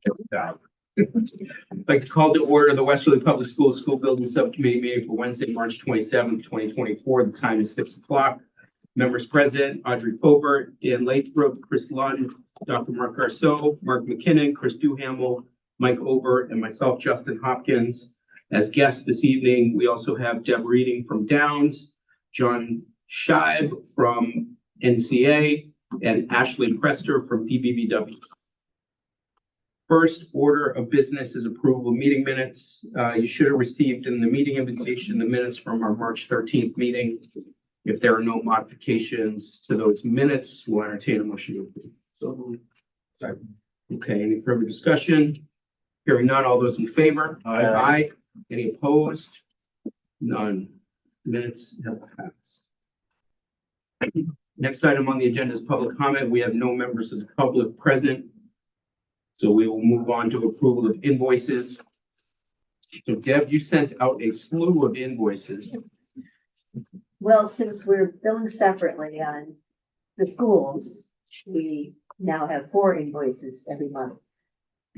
I'd like to call to order the Westerly Public Schools School Building Subcommittee meeting for Wednesday, March 27th, 2024. The time is 6 o'clock. Members present: Audrey Pobert, Dan Lathrop, Chris Lund, Dr. Mark Garceau, Mark McKinnon, Chris Duhamel, Mike Ober, and myself, Justin Hopkins. As guests this evening, we also have Deb Reading from Downs, John Scheib from NCA, and Ashley Prester from DBBW. First order of business is approval of meeting minutes. You should have received in the meeting invitation the minutes from our March 13th meeting. If there are no modifications to those minutes, we'll entertain a motion to approve. So, okay, any further discussion? Hearing none, all those in favor? Aye. Aye. Any opposed? None. Minutes have passed. Next item on the agenda is public comment. We have no members of the public present, so we will move on to approval of invoices. So Deb, you sent out a slew of invoices. Well, since we're billing separately on the schools, we now have 4 invoices every month.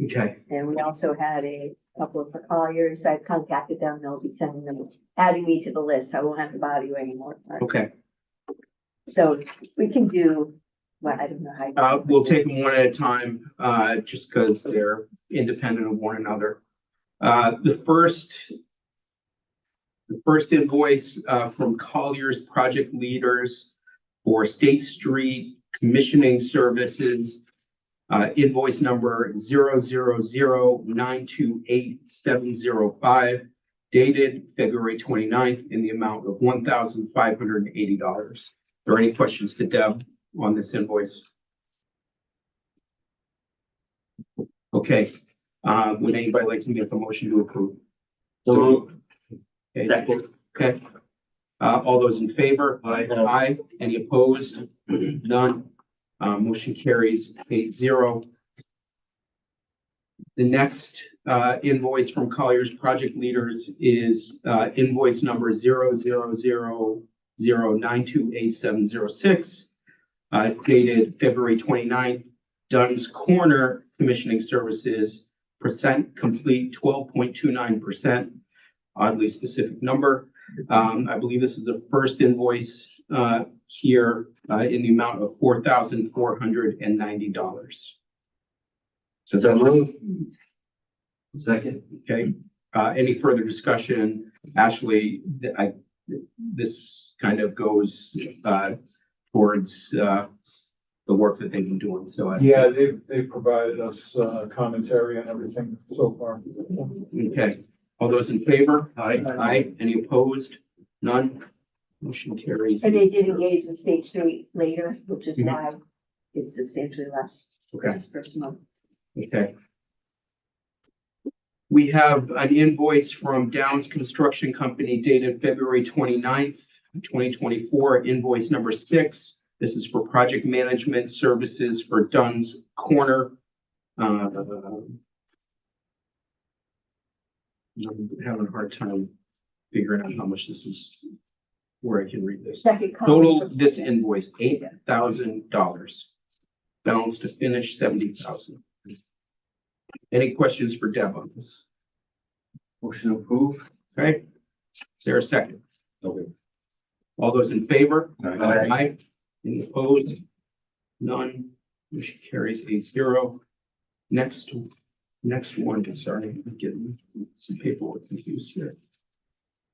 Okay. And we also had a couple of Colliers. I've contacted them. They'll be sending them, adding me to the list. I won't have to bother you anymore. Okay. So we can do, well, I don't know how. We'll take them one at a time, just because they're independent of one another. The first invoice from Collier's Project Leaders for State Street Commissioning Services, invoice number 000928705, dated February 29th in the amount of $1,580. Are there any questions to Deb on this invoice? Okay, would anybody like to make a motion to approve? So Okay. second. Okay. All those in favor? Aye. Aye. Any opposed? None. Motion carries 8-0. The next invoice from Collier's Project Leaders is invoice number 00009288706, dated February 29th. Dunn's Corner Commissioning Services, percent complete 12.29%. Oddly specific number. I believe this is the first invoice here in the amount of $4,490. So move. Second. Okay. Any further discussion? Ashley, this kind of goes towards the work that they've been doing. So yeah, they've provided us commentary on everything so far. Okay. All those in favor? Aye. Aye. Any opposed? None. Motion carries. And they did engage with State Street later, which is Mhm. why it's substantially less. Okay. This first month. Okay. We have an invoice from Downs Construction Company dated February 29th, 2024, invoice number 6. This is for project management services for Dunn's Corner. I'm having a hard time figuring out how much this is, where I can read this. Second Total, column. this invoice, $8,000. Balance to finish, $70,000. Any questions for Deb on this? Motion approved. Okay. Is there a second? Okay. All those in favor? Aye. Any opposed? None. Motion carries 8-0. Next one, sorry, I'm getting some paperwork confused here.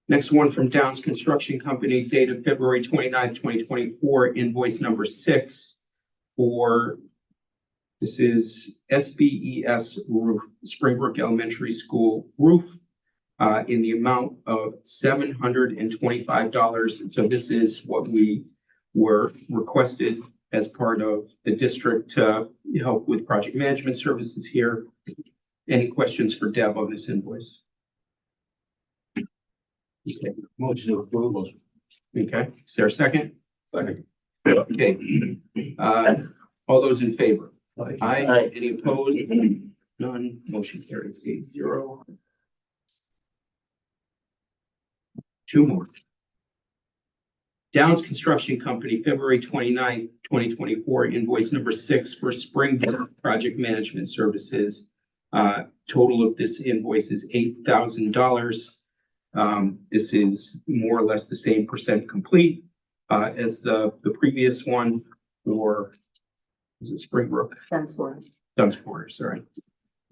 Next one from Downs Construction Company, dated February 29th, 2024, invoice number 6 for, this is SBES roof, Springbrook Elementary School roof, in the amount of $725. And so this is what we were requested as part of the district to help with project management services here. Any questions for Deb on this invoice? Okay. Motion approved. Okay. Is there a second? Second. Okay. All those in favor? Aye. Aye. Any opposed? None. Motion carries 8-0. Two more. Downs Construction Company, February 29th, 2024, invoice number 6 for Springbrook Project Management Services Total of this invoice is $8,000. This is more or less the same percent complete as the previous one, or is it Springbrook? Dunn's Corner, sorry.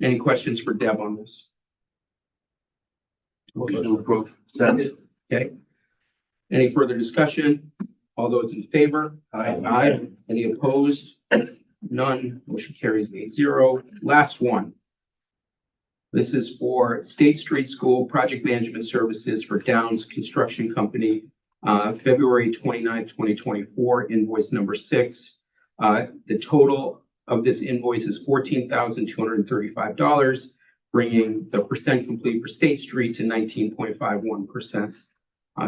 Any questions for Deb on this? Motion to approve. Second. Okay. Any further discussion? All those in favor? Aye. Any opposed? None. Motion carries 8-0. Last one. This is for State Street School Project Management Services for Downs Construction Company, February 29, 2024, invoice number 6. The total of this invoice is $14,235, bringing the percent complete for State Street to 19.51%.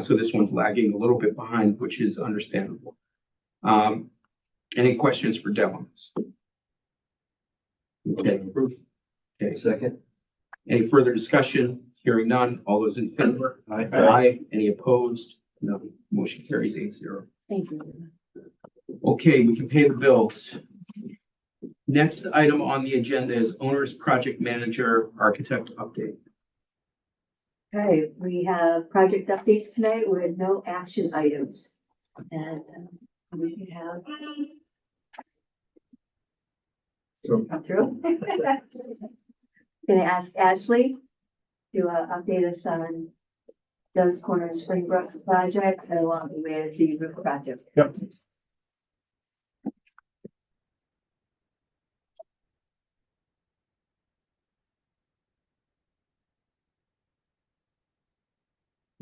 So this one's lagging a little bit behind, which is understandable. Any questions for Deb on this? Okay. Okay. Second. Any further discussion? Hearing none. All those in favor? Aye. Any opposed? No. Motion carries 8-0. Thank you. Okay, we can pay the bills. Next item on the agenda is owner's project manager architect update. Okay, we have project updates tonight with no action items. And we have. Come through. Gonna ask Ashley to update us on Dunn's Corner Springbrook project along with the roof project. Yep.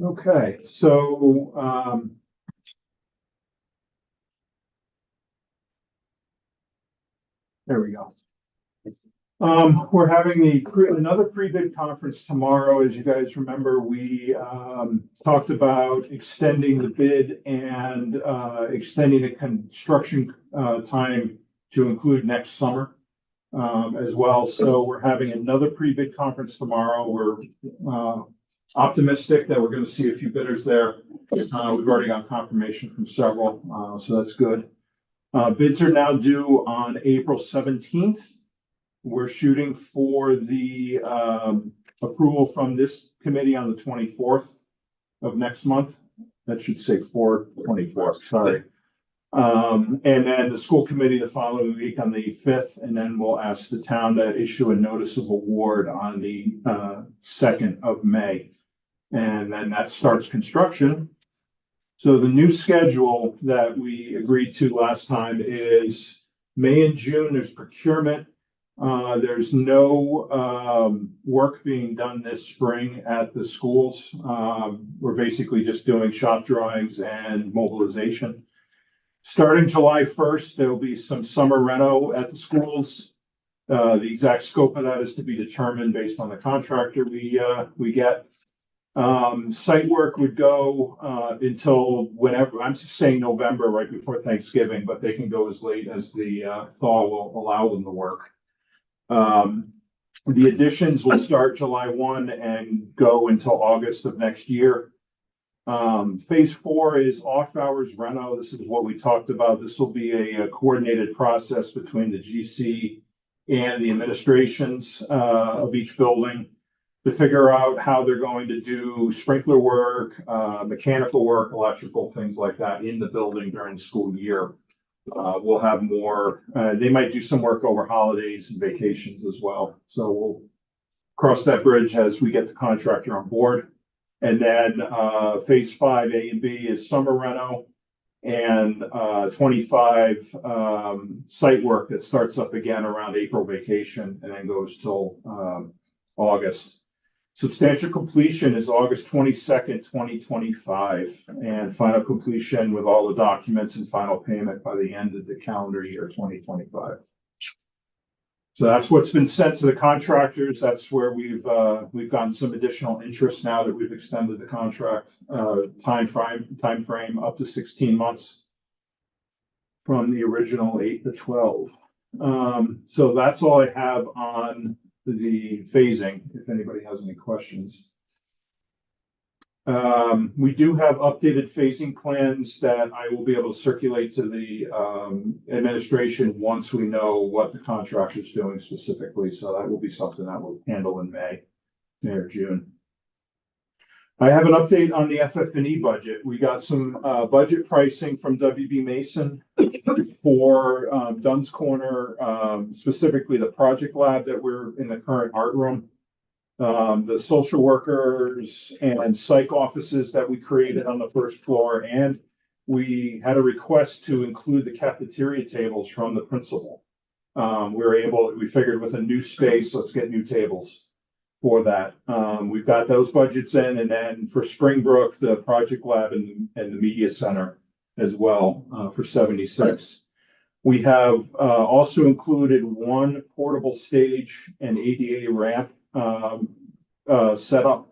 Okay, so, there we go. We're having another pre-bid conference tomorrow. As you guys remember, we talked about extending the bid and extending the construction time to include next summer as well. So we're having another pre-bid conference tomorrow. We're optimistic that we're going to see a few bidders there. We've already got confirmation from several, so that's good. Bids are now due on April 17th. We're shooting for the approval from this committee on the 24th of next month. That should say 4/24, sorry. And then the school committee the following week on the 5th, and then we'll ask the town to issue a notice of award on the 2nd of May. And then that starts construction. So the new schedule that we agreed to last time is May and June, there's procurement. There's no work being done this spring at the schools. We're basically just doing shop drawings and mobilization. Starting July 1st, there'll be some summer reno at the schools. The exact scope of that is to be determined based on the contractor we get. Site work would go until whenever, I'm just saying November, right before Thanksgiving, but they can go as late as the thaw will allow them to work. The additions will start July 1 and go until August of next year. Phase 4 is off hours reno. This is what we talked about. This will be a coordinated process between the GC and the administrations of each building to figure out how they're going to do sprinkler work, mechanical work, electrical, things like that in the building during the school year. We'll have more, they might do some work over holidays and vacations as well. So we'll cross that bridge as we get the contractor on board. And then phase 5, A and B is summer reno, and 25 site work that starts up again around April vacation and then goes till August. Substantial completion is August 22nd, 2025, and final completion with all the documents and final payment by the end of the calendar year 2025. So that's what's been sent to the contractors. That's where we've gotten some additional interest now that we've extended the contract time frame up to 16 months from the original 8 to 12. So that's all I have on the phasing, if anybody has any questions. We do have updated phasing plans that I will be able to circulate to the administration once we know what the contract is doing specifically. So that will be something that we'll handle in May or June. I have an update on the FF&E budget. We got some budget pricing from WB Mason for Dunn's Corner, specifically the project lab that we're in the current art room. The social workers and psych offices that we created on the first floor, and we had a request to include the cafeteria tables from the principal. We figured with a new space, let's get new tables for that. We've got those budgets in, and then for Springbrook, the project lab and the media center as well, for 76. We have also included one portable stage and ADA ramp setup.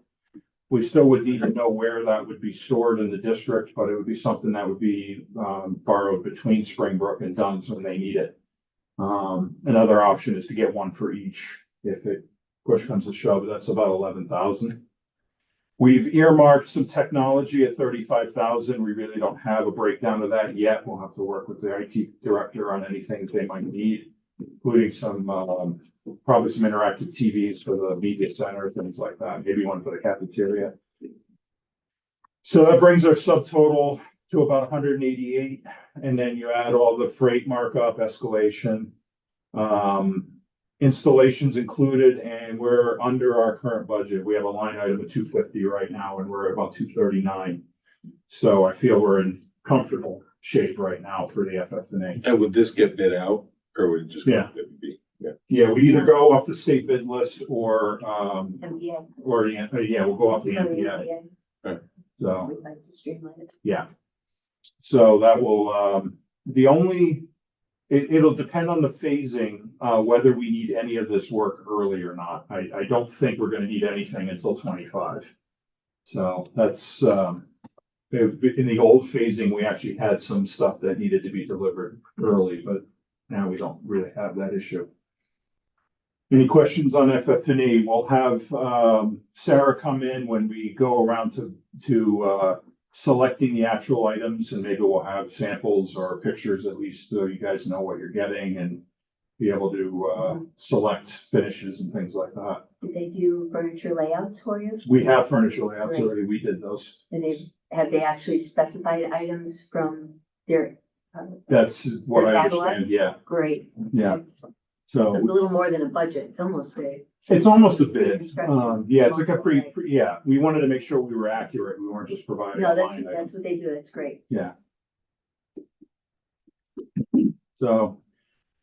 We still would need to know where that would be stored in the district, but it would be something that would be borrowed between Springbrook and Dunn's when they need it. Another option is to get one for each if it push comes to shove. That's about 11,000. We've earmarked some technology at 35,000. We really don't have a breakdown of that yet. We'll have to work with the IT director on anything they might need, including some probably some interactive TVs for the media center, things like that. Maybe one for the cafeteria. So that brings our subtotal to about 188. And then you add all the freight markup, escalation, installations included, and we're under our current budget. We have a line item of 250 right now, and we're at about 239. So I feel we're in comfortable shape right now for the FF&A. And would this get bid out, or would it just? Yeah. Yeah. Yeah, we either go off the state bid list or MBA. we'll go off the MPA. So, We'd like to streamline it. yeah. So that will, it'll depend on the phasing, whether we need any of this work early or not. I don't think we're gonna need anything until 25. So that's, in the old phasing, we actually had some stuff that needed to be delivered early, but now we don't really have that issue. Any questions on FF&E? We'll have Sarah come in when we go around to selecting the actual items, and maybe we'll have samples or pictures at least so you guys know what you're getting and be able to select finishes and things like that. Did they do furniture layouts for you? We have furniture layouts Great. already. We did those. And have they actually specified items from their? That's what I catalog? understand. Yeah, Great. yeah. So it's So a little more than a budget. It's almost a. it's almost a bit. Construction. Yeah, it's like a yeah, we wanted to make sure we were accurate. We weren't just providing. No, a that's, line item. that's what they do. That's great. Yeah. So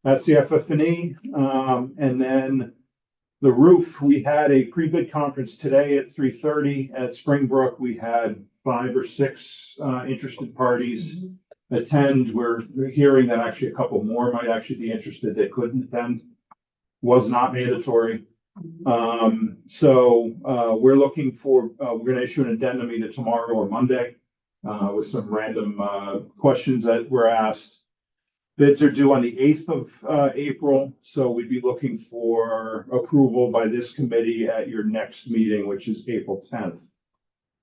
that's the FF&E. And then the roof, we had a pre-bid conference today at 3:30 at Springbrook. We had 5 or 6 interested parties attend. We're hearing that actually a couple more might actually be interested that couldn't attend. Was not mandatory. We're looking for, we're gonna issue an addendum either tomorrow or Monday with some random questions that were asked. Bids are due on the 8th of April, so we'd be looking for approval by this committee at your next meeting, which is April 10th.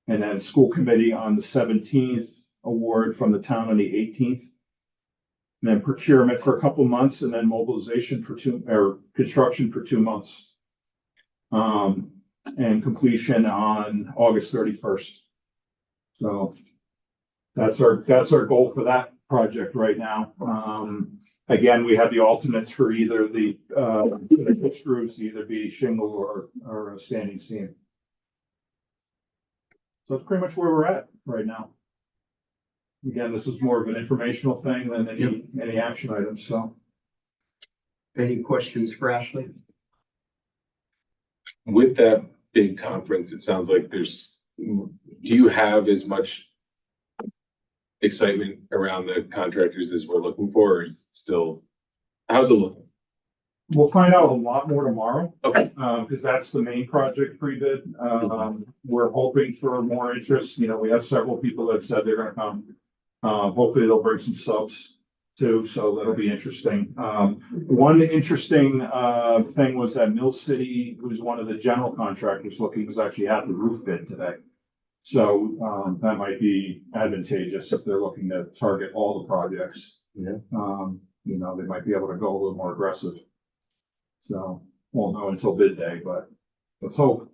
And then school committee on the 17th, award from the town on the 18th. And then procurement for a couple months, and then mobilization for construction for 2 months. And completion on August 31st. So that's our goal for that project right now. Again, we have the alternates for either the pitched roofs, either be shingle or a standing seam. So that's pretty much where we're at right now. Again, this is more of an informational thing than any action items, so. Any questions for Ashley? With that big conference, it sounds like do you have as much excitement around the contractors as we're looking for, or is it still, how's it looking? We'll find out a lot more tomorrow. Okay. Because that's the main project pre-bid. We're hoping for more interest. You know, we have several people that have said they're gonna come. Hopefully they'll bring some subs too, so that'll be interesting. One interesting thing was that Mill City, who's one of the general contractors looking, was actually at the roof bid today. So, that might be advantageous if they're looking to target all the projects. Yeah. They might be able to go a little more aggressive. So, won't know until bid day, but let's hope.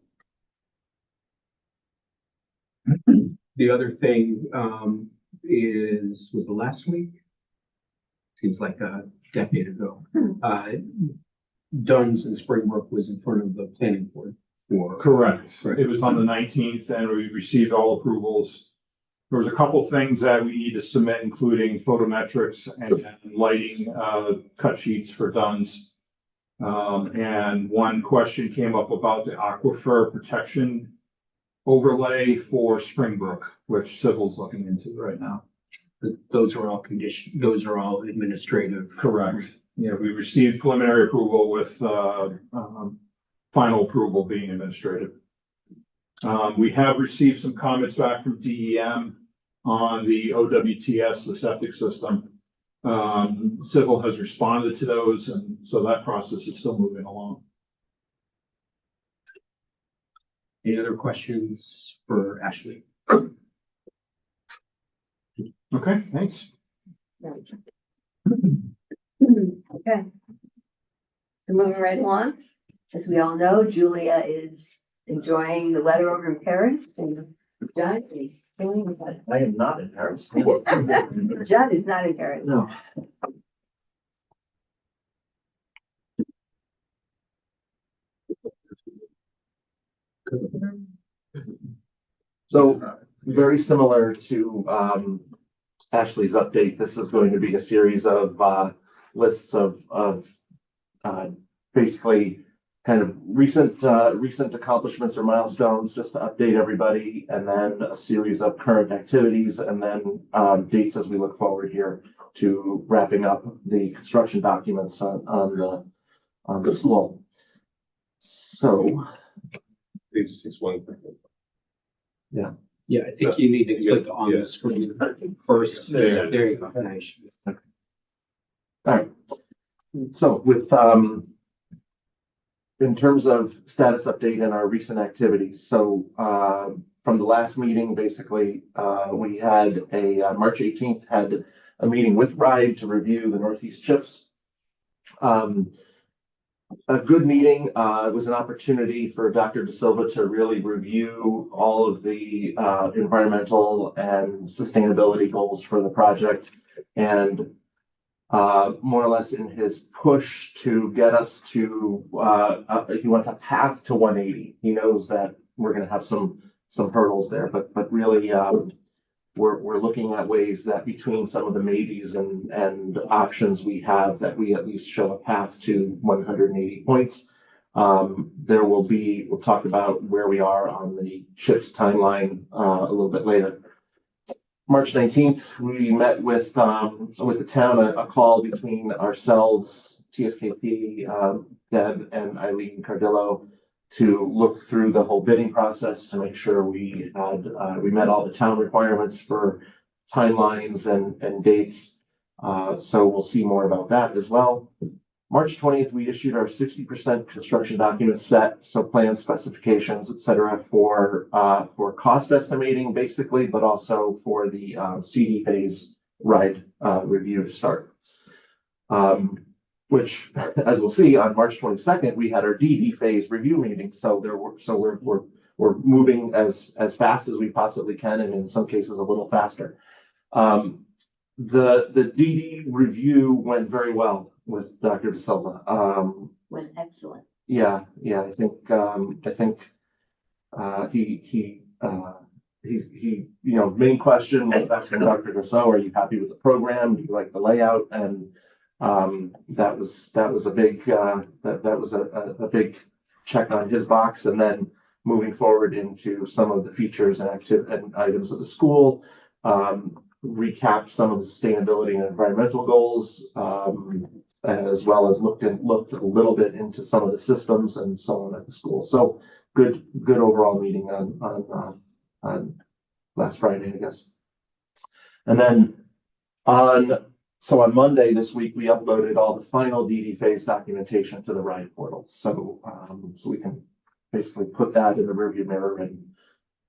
The other thing, was the last week? Seems like a decade ago. Dunn's and Springbrook was in front of the planning board for. Correct. Right. It was on the 19th and we received all approvals. There was a couple things that we need to submit, including photometrics and lighting, cut sheets for Dunn's. And one question came up about the aquifer protection overlay for Springbrook, which Civil's looking into right now. Those are all those are all administrative. Correct. Yeah, we received preliminary approval with, final approval being administrative. We have received some comments back from DEM on the OWTS, the septic system. Civil has responded to those, and so that process is still moving along. Any other questions for Ashley? Okay, thanks. Okay. So moving right along, as we all know, Julia is enjoying the weather over in Paris, and John is feeling the I am not in Paris. John is not in Paris. No. So very similar to Ashley's update, this is going to be a series of lists of basically kind of recent accomplishments or milestones, just to update everybody, and then a series of current activities, and then dates as we look forward here to wrapping up the construction documents on the school. So. Page 6-1. Yeah, I think you need to click on the screen first. There you go. Nice. All right. So with, in terms of status update and our recent activities, so from the last meeting, basically, we had March 18th, had a meeting with RIDE to review the Northeast CHIPS. A good meeting. It was an opportunity for Dr. De Silva to really review all of the environmental and sustainability goals for the project, and more or less in his push to get us to, he wants a path to 180. He knows that we're going to have some hurdles there, but really we're looking at ways that between some of the maybes and options we have, that we at least show a path to 180 points. We'll talk about where we are on the CHIPS timeline a little bit later. March 19th, we met with the town, a call between ourselves, TSKP, Deb and Eileen Cardillo, to look through the whole bidding process to make sure we met all the town requirements for timelines and dates. So we'll see more about that as well. March 20th, we issued our 60% construction document set, so plan specifications, et cetera, for cost estimating basically, but also for the CD phase RIDE review to start. Which, as we'll see, on March 22nd, we had our DD phase review meeting. So we're moving as fast as we possibly can, and in some cases a little faster. The DD review went very well with Dr. De Silva. Was excellent. Yeah. I think he main question was asking Dr. Rousseau, are you happy with the program? Do you like the layout? And that was a big a big check on his box. And then moving forward into some of the features and items of the school, recap some of the sustainability and environmental goals, as well as looked a little bit into some of the systems and so on at the school. So good overall meeting on last Friday, I guess. And then on Monday this week, we uploaded all the final DD phase documentation to the RIDE portal. So we can basically put that in the rearview mirror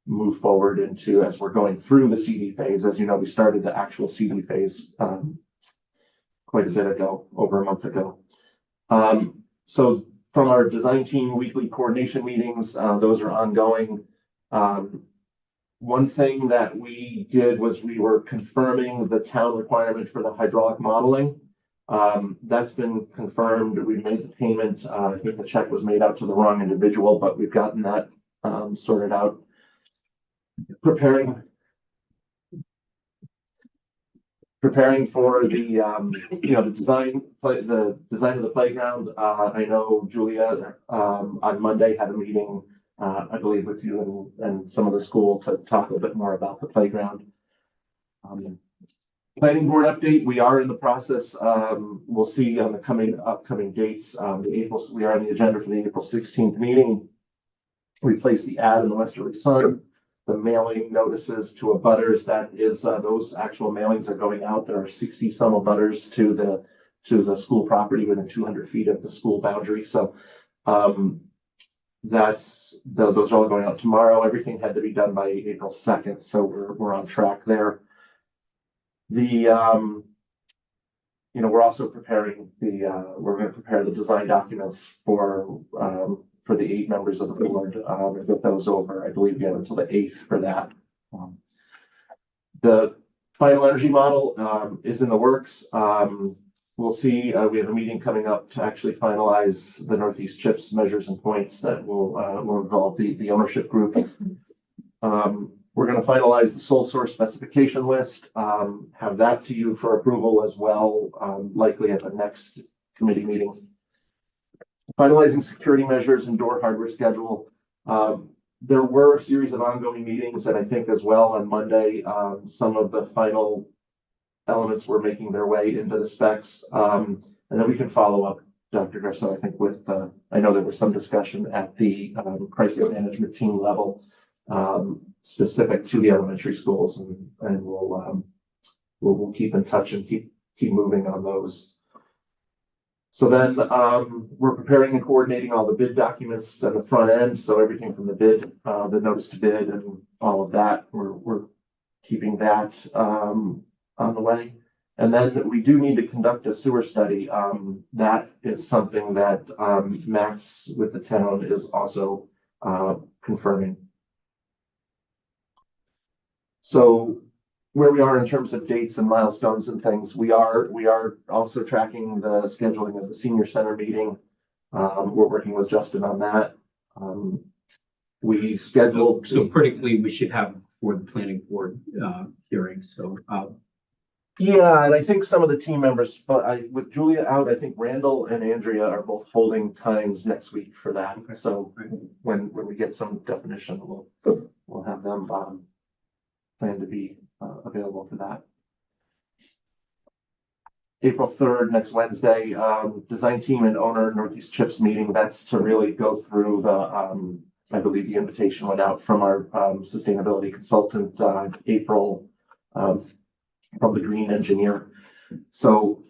move forward into, as we're going through the CD phase. As you know, we started the actual CD phase quite a bit ago, over a month ago. So from our design team weekly coordination meetings, those are ongoing. One thing that we did was we were confirming the town requirement for the hydraulic modeling. That's been confirmed. We made the payment. I think the check was made out to the wrong individual, but we've gotten that sorted out. Preparing for the the design of the playground. I know Julia on Monday had a meeting, I believe, with you and some of the school to talk a little bit more about the playground. Planning board update. We are in the process. We'll see on the upcoming dates. We are on the agenda for the April 16th meeting. We placed the ad in the Westerly Sun. The mailing notices to abutters, that is, those actual mailings are going out. There are 60 some abutters to the school property within 200 feet of the school boundary. So those are all going out tomorrow. Everything had to be done by April 2nd, so we're on track there. We're also preparing we're going to prepare the design documents for the 8 members of the board, and get those over. I believe we have until the 8th for that. The final energy model is in the works. We'll see. We have a meeting coming up to actually finalize the Northeast CHIPS measures and points that will involve the ownership group. We're going to finalize the sole source specification list, have that to you for approval as well, likely at the next committee meeting. Finalizing security measures and door hardware schedule. There were a series of ongoing meetings, and I think as well on Monday, some of the final elements were making their way into the specs. And then we can follow up, Dr. Garceau, I think with, I know there was some discussion at the crisis management team level, specific to the elementary schools, and we'll keep in touch and keep moving on those. So then we're preparing and coordinating all the bid documents at the front end. So everything from the bid, the notice to bid, and all of that, we're keeping that on the way. And then we do need to conduct a sewer study. That is something that Max with the town is also confirming. So where we are in terms of dates and milestones and things, we are also tracking the scheduling of the senior center meeting. We're working with Justin on that. We scheduled. So critically, we should have for the planning board hearing. So yeah, and I think some of the team members, but with Julia out, I think Randall and Andrea are both holding times next week for that. Okay. So when we get some definition, we'll have them plan to be available for that. April 3rd, next Wednesday, design team and owner Northeast CHIPS meeting. That's to really go through the, I believe the invitation went out from our sustainability consultant, April, from the green engineer. So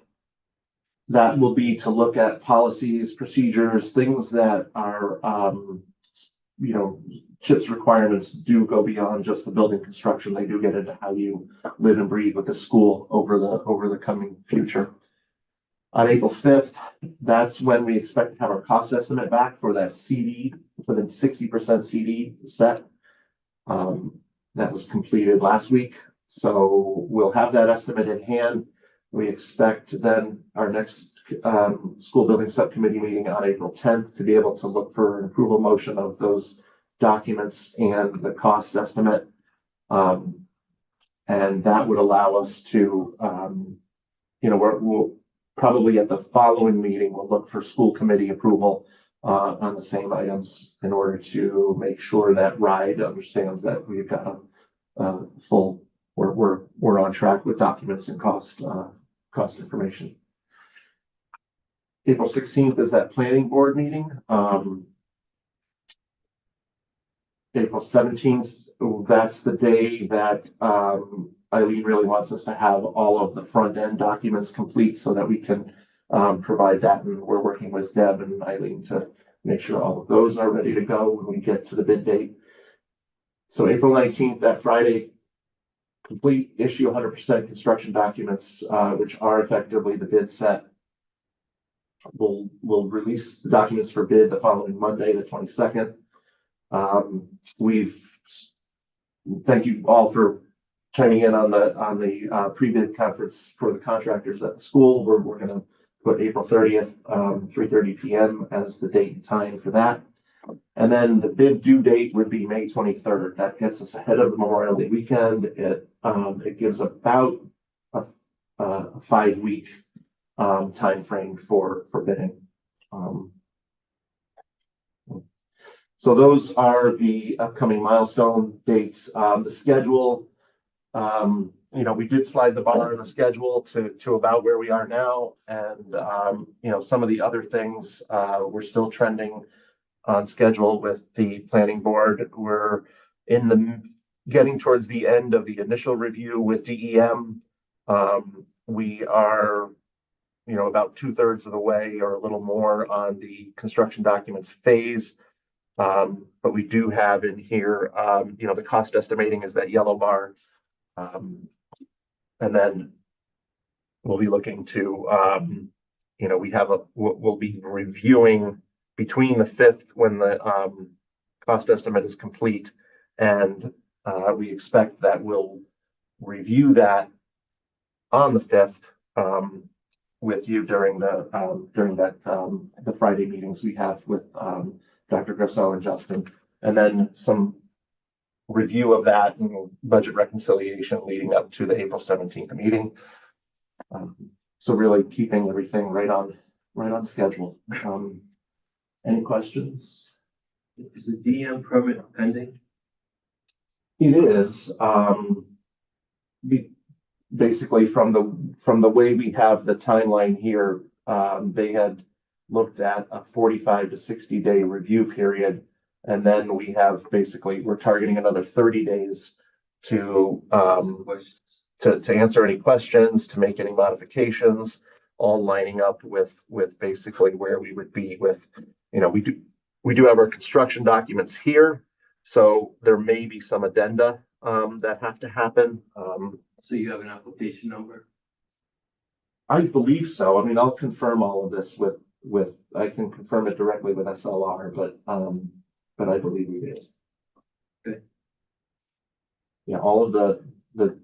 that will be to look at policies, procedures, things that are, CHIPS requirements do go beyond just the building construction. They do get into how you live and breathe with the school over the coming future. On April 5th, that's when we expect to have our cost estimate back for that CD, for the 60% CD set. That was completed last week. So we'll have that estimate in hand. We expect then our next school building subcommittee meeting on April 10th to be able to look for an approval motion of those documents and the cost estimate. And that would allow us to, we'll probably at the following meeting, we'll look for school committee approval on the same items in order to make sure that RIDE understands that we've got a full, we're on track with documents and cost information. April 16th is that planning board meeting. April 17th, that's the day that Eileen really wants us to have all of the front end documents complete so that we can provide that. And we're working with Deb and Eileen to make sure all of those are ready to go when we get to the bid date. So April 19th, that Friday, complete issue 100% construction documents, which are effectively the bid set. We'll release the documents for bid the following Monday, the 22nd. Thank you all for chiming in on the pre-bid conference for the contractors at the school. We're going to put April 30th, 3:30 p.m. as the date and time for that. And then the bid due date would be May 23rd. That gets us ahead of the Memorial Day weekend. It gives about a 5-week time frame for bidding. So those are the upcoming milestone dates. The schedule, we did slide the bar in the schedule to about where we are now. And, some of the other things, we're still trending on schedule with the planning board. We're getting towards the end of the initial review with DEM. We are, about 2/3 of the way or a little more on the construction documents phase. But we do have in here, the cost estimating is that yellow bar. And then we'll be looking to, we'll be reviewing between the 5th when the cost estimate is complete. And we expect that we'll review that on the 5th with you during the Friday meetings we have with Dr. Grosso and Justin, and then some review of that and budget reconciliation leading up to the April 17th meeting. So really keeping everything right on schedule. Any questions? Is the DM permit pending? It is. Basically, from the way we have the timeline here, they had looked at a 45 to 60 day review period, and then we have we're targeting another 30 days to answer any questions, to make any modifications, all lining up with basically where we would be with, we do have our construction documents here, so there may be some addenda that have to happen. So you have an application number? I believe so. I mean, I'll confirm all of this I can confirm it directly with SLR, but I believe we did. Okay. Yeah, all of the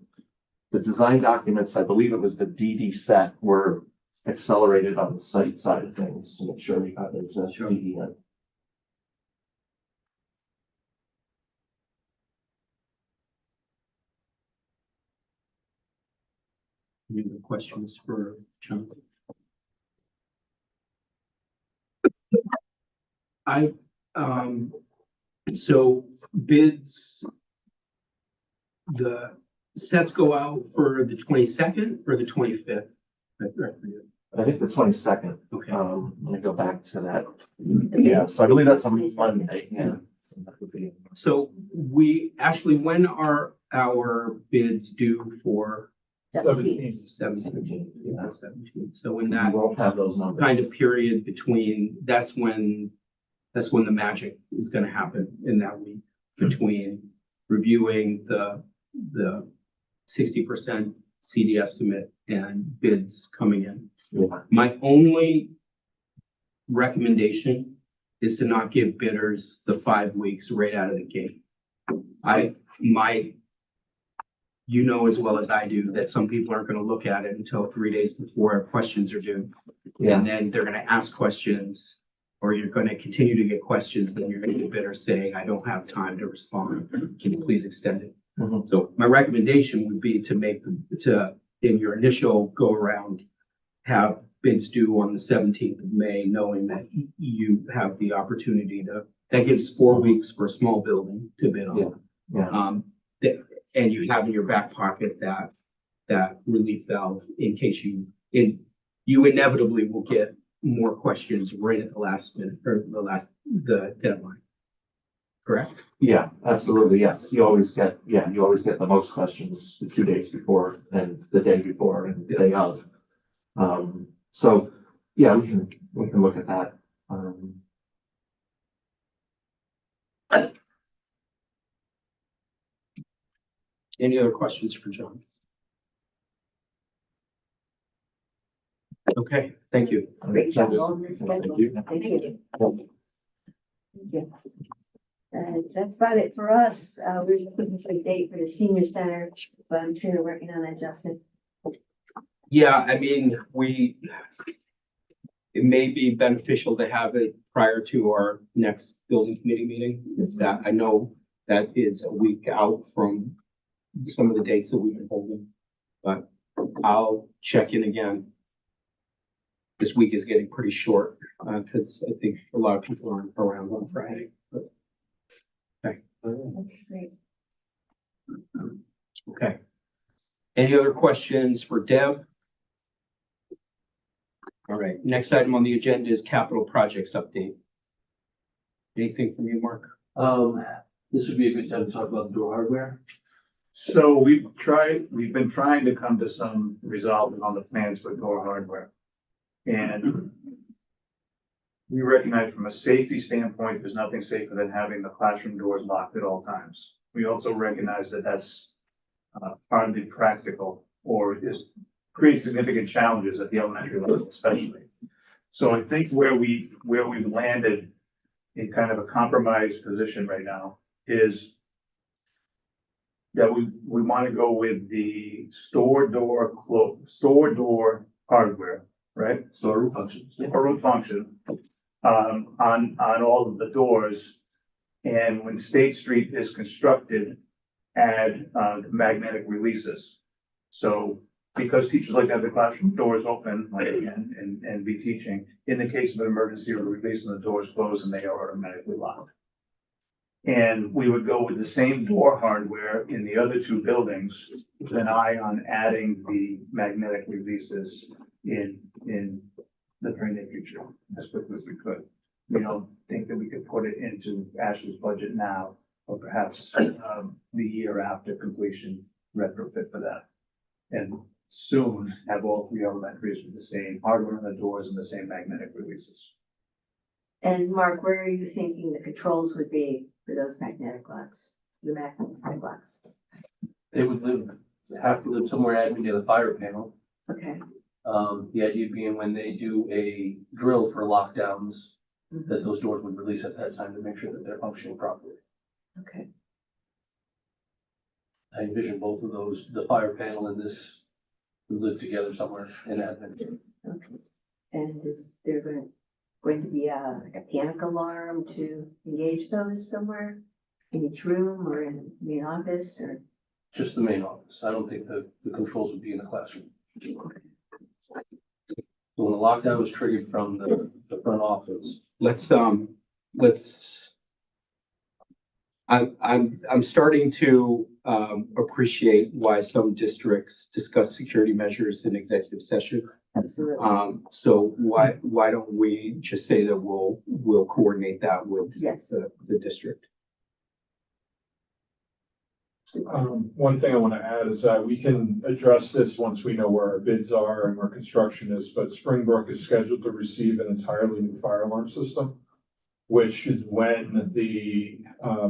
design documents, I believe it was the DD set, were accelerated on the site side of things to make sure we got it to Sure. DD in. Any other questions for John? So bids, the sets go out for the 22nd or the 25th? I think the 22nd. Okay. Let me go back to that. Yeah, so I believe that's a Monday. Yeah. So that would be. So when are our bids due for 17? 17. So in We that won't have those numbers. kind of period between, that's when the magic is gonna happen in that week, between reviewing the 60% CD estimate and bids coming in. Yeah. My only recommendation is to not give bidders the 5 weeks right out of the gate. You know as well as I do that some people aren't gonna look at it until 3 days before questions are due. Yeah. And then they're gonna ask questions, or you're gonna continue to get questions, then you're gonna get bidders saying, I don't have time to respond. Can you please extend it? Mhm. So my recommendation would be to in your initial go around, have bids due on the 17th of May, knowing that you have the opportunity that gives 4 weeks for a small building to bid on. Yeah. And you have in your back pocket that relief valve in case you inevitably will get more questions right at the last minute or the deadline. Correct? Yeah, absolutely. Yes. You always get the most questions the 2 days before and the day before and the day of. So yeah, we can look at that. Any other questions for John? Okay, thank you. Great job Thanks. on this schedule. Thank you. Thank you. Thank you. And that's about it for us. We're just looking for a date for the senior center, but I'm sure you're working on that, Justin. Yeah, I mean, it may be beneficial to have it prior to our next building committee meeting. If that, I know that is a week out from some of the dates that we've been holding, but I'll check in again. This week is getting pretty short, because I think a lot of people aren't around on Friday, but. Okay. Okay, great. Okay. Any other questions for Deb? All right, next item on the agenda is capital projects update. Anything from you, Mark? This would be a good time to talk about the door hardware. So we've been trying to come to some resolve on the plans for door hardware. And we recognize from a safety standpoint, there's nothing safer than having the classroom doors locked at all times. We also recognize that that's hardly practical or creates significant challenges at the elementary level especially. So I think where we've landed in kind of a compromised position right now is that we want to go with the store door hardware, right? Storeroom functions. Storeroom function, on all of the doors. And when State Street is constructed, add, the magnetic releases. So because teachers like to have the classroom doors open, like again, and be teaching, in the case of an emergency or release and the doors close and they are automatically locked. And we would go with the same door hardware in the other two buildings with an eye on adding the magnetic releases in the very near future as quickly as we could. We don't think that we could put it into Ashley's budget now, or perhaps the year after completion retrofit for that. And soon have all three elementaries with the same hardware on the doors and the same magnetic releases. And Mark, where are you thinking the controls would be for those magnetic locks? The magnetic locks? They would have to live somewhere at near the fire panel. Okay. The idea being when they do a drill for lockdowns, Mhm. that those doors would release at that time to make sure that they're functioning properly. Okay. I envision both of those, the fire panel and this, would live together somewhere in admin. Okay. And is there going to be like a panic alarm to engage those somewhere in each room or in the main office or? Just the main office. I don't think the controls would be in the classroom. So when the lockdown was triggered from the front office, I'm starting to appreciate why some districts discuss security measures in executive session. Absolutely. So why don't we just say that we'll coordinate that with Yes. the district? One thing I want to add is that we can address this once we know where our bids are and where construction is, but Springbrook is scheduled to receive an entirely new fire alarm system, which is when the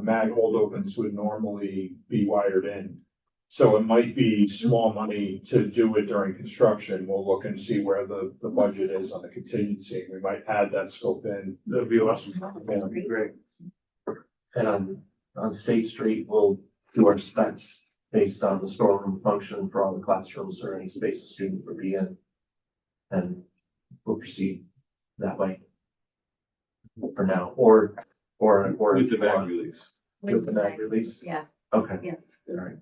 mag hold opens would normally be wired in. So it might be small money to do it during construction. We'll look and see where the budget is on the contingency. We might add that scope in. That'd be awesome. That'd be Great. And on State Street, we'll do our specs based on the storeroom function for all the classrooms or any space a student would be in. And we'll proceed that way for now, or. With the mag release. With the mag release? Yeah. Okay, Yes. all right.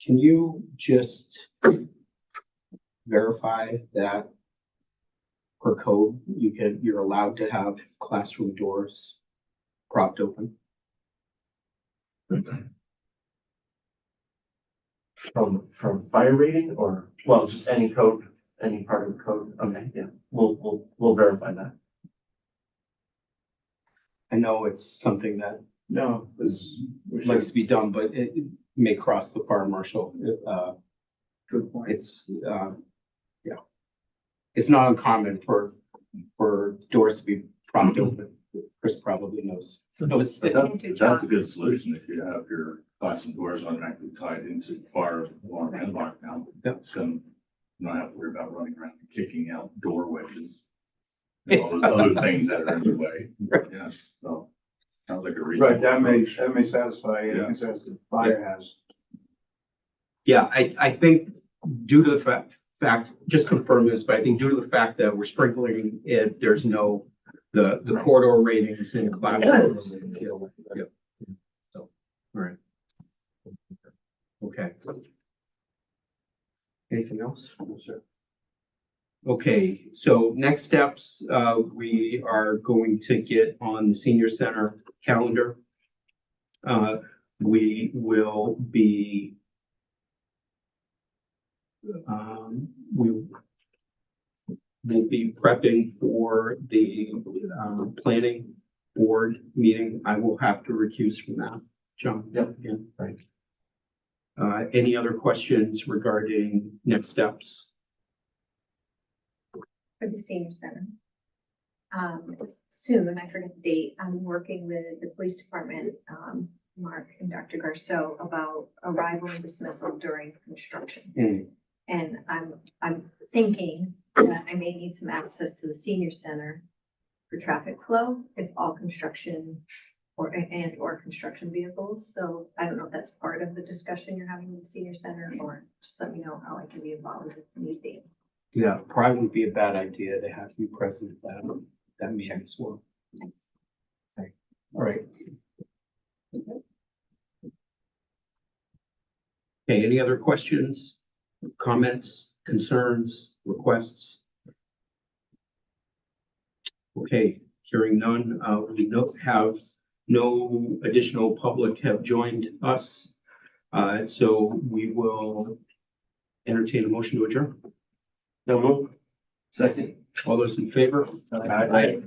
Can you just verify that per code, you're allowed to have classroom doors propped open? From fire rating or, well, just any code, any part of the code? Okay, yeah, we'll verify that. I know it's something that No, likes to be done, but it may cross the fire marshal. good point. It's, it's not uncommon for doors to be propped open. Chris probably knows. But that's a good solution if you have your glass and doors automatically tied into fire alarm and lockdown. Yeah. It's gonna not have to worry about running around and kicking out door wedges. And all those other things that are in the way. Yes, so sounds like a reasonable. Right, that may satisfy any Yeah. concerns the fire has. Yeah, I think due to the fact, just confirm this, but I think due to the fact that we're sprinkling it, there's no, the corridor ratings in classrooms. Yeah. So, all right. Okay. Anything else? No, sir. Okay, so next steps, we are going to get on the senior center calendar. We will be we will be prepping for the planning board meeting. I will have to recuse from that. John? Yep. Again, right. Any other questions regarding next steps? For the senior center. Soon, I forget the date, I'm working with the police department, Mark and Dr. Garceau about arrival and dismissal during construction. Mm. And I'm thinking that I may need some access to the senior center for traffic flow if all construction or construction vehicles. So I don't know if that's part of the discussion you're having with the senior center, or just let me know how I can be involved if need be. Yeah, probably wouldn't be a bad idea to have you present at that meeting as well. Thanks. Okay. All right. Okay, any other questions, comments, concerns, requests? Okay, hearing none, we have no additional public have joined us. So we will entertain a motion to adjourn. No move. Second. All those in favor? Aye.